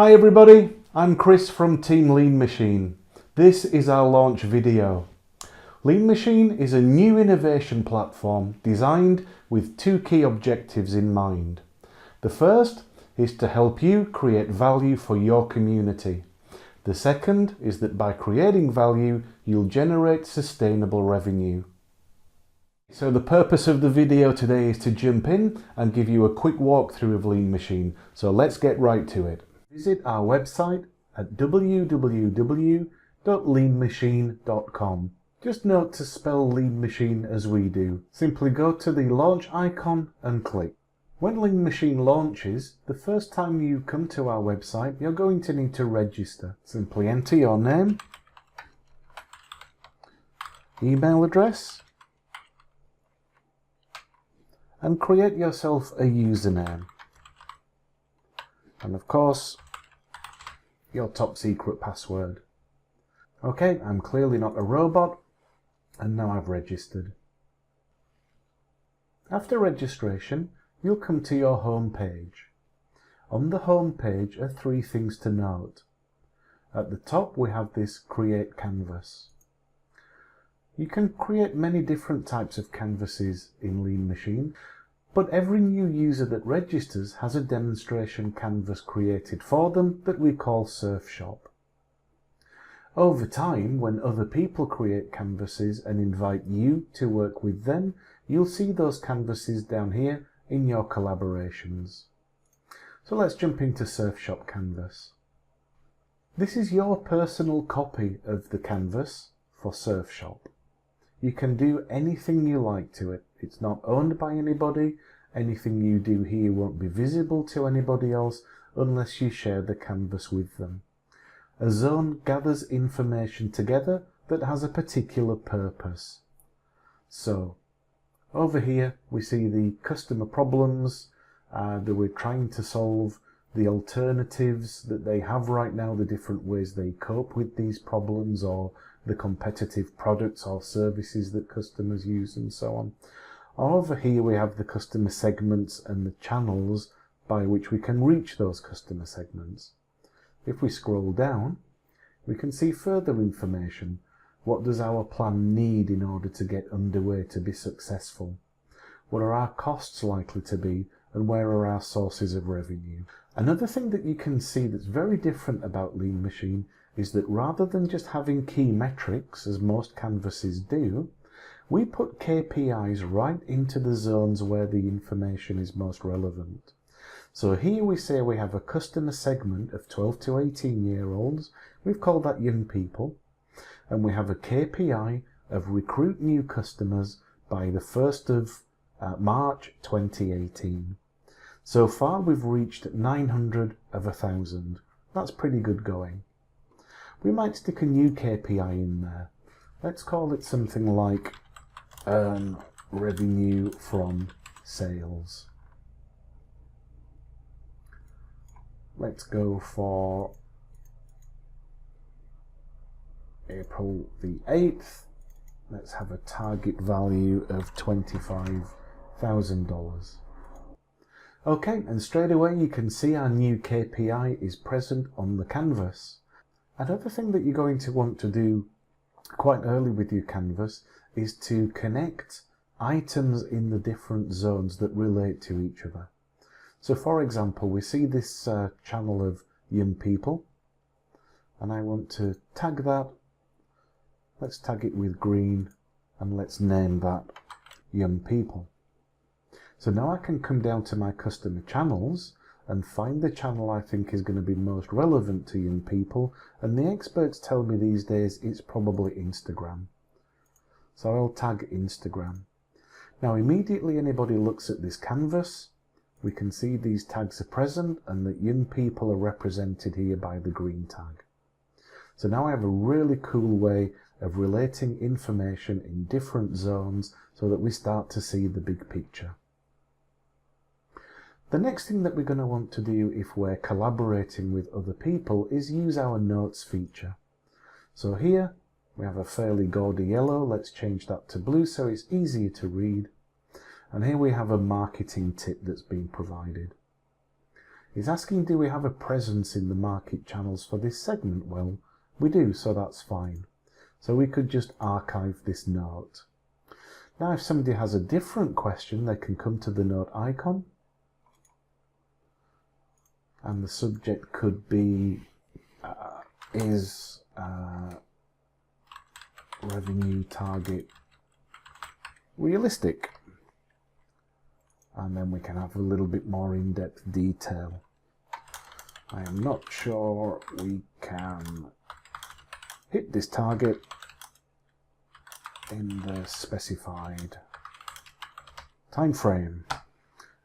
Hi everybody, I'm Chris from Team LeanMashean. This is our launch video. LeanMashean is a new innovation platform designed with two key objectives in mind. The first is to help you create value for your community. The second is that by creating value, you'll generate sustainable revenue. So the purpose of the video today is to jump in and give you a quick walkthrough of LeanMashean. So let's get right to it. Visit our website at www.leanmasheen.com. Just note to spell LeanMashean as we do. Simply go to the launch icon and click. When LeanMashean launches, the first time you come to our website, you're going to need to register. Simply enter your name, email address, and create yourself a username. And of course, your top secret password. Okay, I'm clearly not a robot, and now I've registered. After registration, you'll come to your home page. On the home page are three things to note. At the top we have this Create Canvas. You can create many different types of canvases in LeanMashean, but every new user that registers has a demonstration canvas created for them that we call Surfshop. Over time, when other people create canvases and invite you to work with them, you'll see those canvases down here in your collaborations. So let's jump into Surfshop Canvas. This is your personal copy of the canvas for Surfshop. You can do anything you like to it. It's not owned by anybody. Anything you do here won't be visible to anybody else unless you share the canvas with them. A zone gathers information together that has a particular purpose. So, over here we see the customer problems that we're trying to solve, the alternatives that they have right now, the different ways they cope with these problems, or the competitive products or services that customers use, and so on. Over here we have the customer segments and the channels by which we can reach those customer segments. If we scroll down, we can see further information. What does our plan need in order to get underway to be successful? What are our costs likely to be, and where are our sources of revenue? Another thing that you can see that's very different about LeanMashean is that rather than just having key metrics, as most canvases do, we put KPIs right into the zones where the information is most relevant. So here we say we have a customer segment of 12 to 18-year-olds. We've called that young people. And we have a KPI of recruit new customers by the 1st of March 2018. So far we've reached 900 of 1,000. That's pretty good going. We might stick a new KPI in there. Let's call it something like revenue from sales. Let's go for April the 8th. Let's have a target value of $25,000. Okay, and straight away you can see our new KPI is present on the canvas. Another thing that you're going to want to do quite early with your canvas is to connect items in the different zones that relate to each other. So for example, we see this channel of young people, and I want to tag that. Let's tag it with green, and let's name that young people. So now I can come down to my customer channels and find the channel I think is going to be most relevant to young people, and the experts tell me these days it's probably Instagram. So I'll tag Instagram. Now immediately anybody looks at this canvas, we can see these tags are present and that young people are represented here by the green tag. So now I have a really cool way of relating information in different zones so that we start to see the big picture. The next thing that we're going to want to do if we're collaborating with other people is use our notes feature. So here we have a fairly gaudy yellow. Let's change that to blue so it's easier to read. And here we have a marketing tip that's been provided. It's asking, do we have a presence in the market channels for this segment? Well, we do, so that's fine. So we could just archive this note. Now, if somebody has a different question, they can come to the note icon, and the subject could be, is revenue target realistic? And then we can have a little bit more in-depth detail. I am not sure we can hit this target in the specified time frame.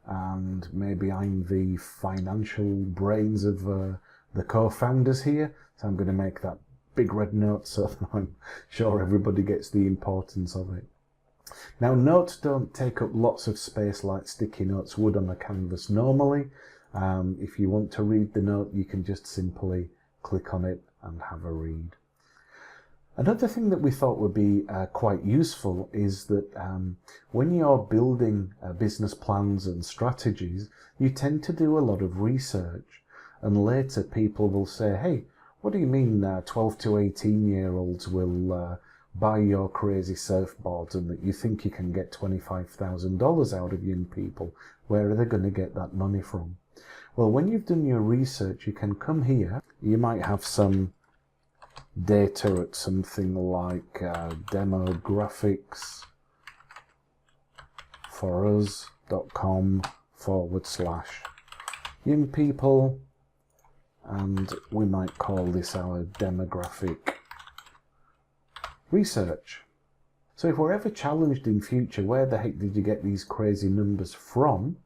And maybe I'm the financial brains of the co-founders here, so I'm going to make that big red note so that I'm sure everybody gets the importance of it. Now, notes don't take up lots of space like sticky notes would on a canvas normally. If you want to read the note, you can just simply click on it and have a read. Another thing that we thought would be quite useful is that when you're building business plans and strategies, you tend to do a lot of research, and later people will say, hey, what do you mean 12 to 18-year-olds will buy your crazy surfboards, and that you think you can get $25,000 out of young people? Where are they going to get that money from? Well, when you've done your research, you can come here. You might have some data at something like demographics for us.com/young people, and we might call this our demographic research. So if we're ever challenged in future, where the heck did you get these crazy numbers from,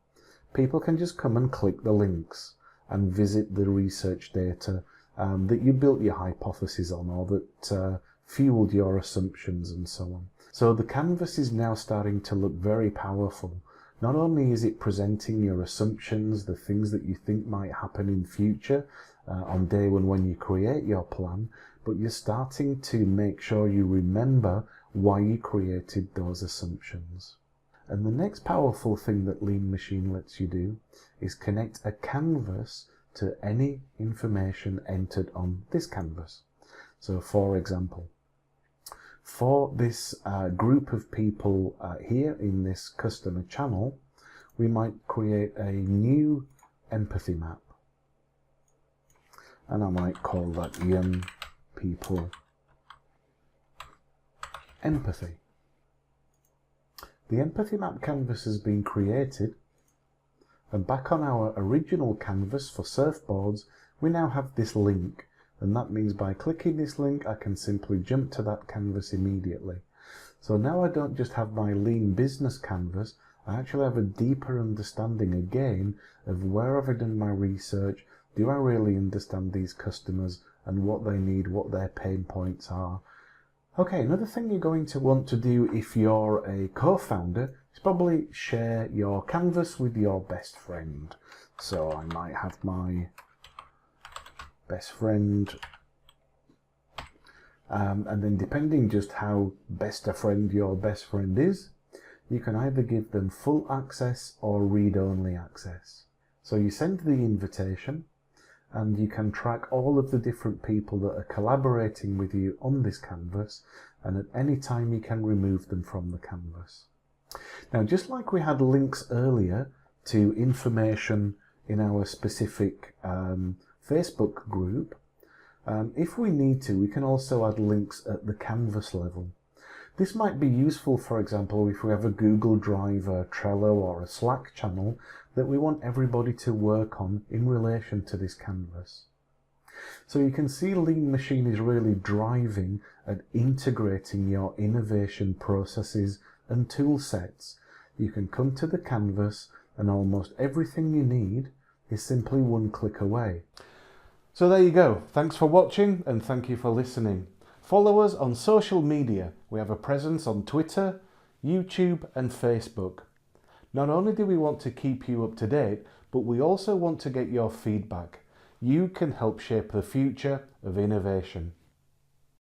people can just come and click the links and visit the research data that you built your hypothesis on, or that fueled your assumptions and so on. So the canvas is now starting to look very powerful. Not only is it presenting your assumptions, the things that you think might happen in future on day one when you create your plan, but you're starting to make sure you remember why you created those assumptions. And the next powerful thing that LeanMashean lets you do is connect a canvas to any information entered on this canvas. So for example, for this group of people here in this customer channel, we might create a new empathy map. And I might call that young people empathy. The empathy map canvas has been created, and back on our original canvas for surfboards, we now have this link, and that means by clicking this link I can simply jump to that canvas immediately. So now I don't just have my lean business canvas, I actually have a deeper understanding again of where have I done my research, do I really understand these customers and what they need, what their pain points are. Okay, another thing you're going to want to do if you're a co-founder is probably share your canvas with your best friend. So I might have my best friend, and then depending just how best a friend your best friend is, you can either give them full access or read-only access. So you send the invitation, and you can track all of the different people that are collaborating with you on this canvas, and at any time you can remove them from the canvas. Now, just like we had links earlier to information in our specific Facebook group, if we need to, we can also add links at the canvas level. This might be useful, for example, if we have a Google Drive, a Trello or a Slack channel that we want everybody to work on in relation to this canvas. So you can see LeanMashean is really driving at integrating your innovation processes and tool sets. You can come to the canvas and almost everything you need is simply one click away. So there you go. Thanks for watching and thank you for listening. Follow us on social media. We have a presence on Twitter, YouTube and Facebook. Not only do we want to keep you up to date, but we also want to get your feedback. You can help shape the future of innovation.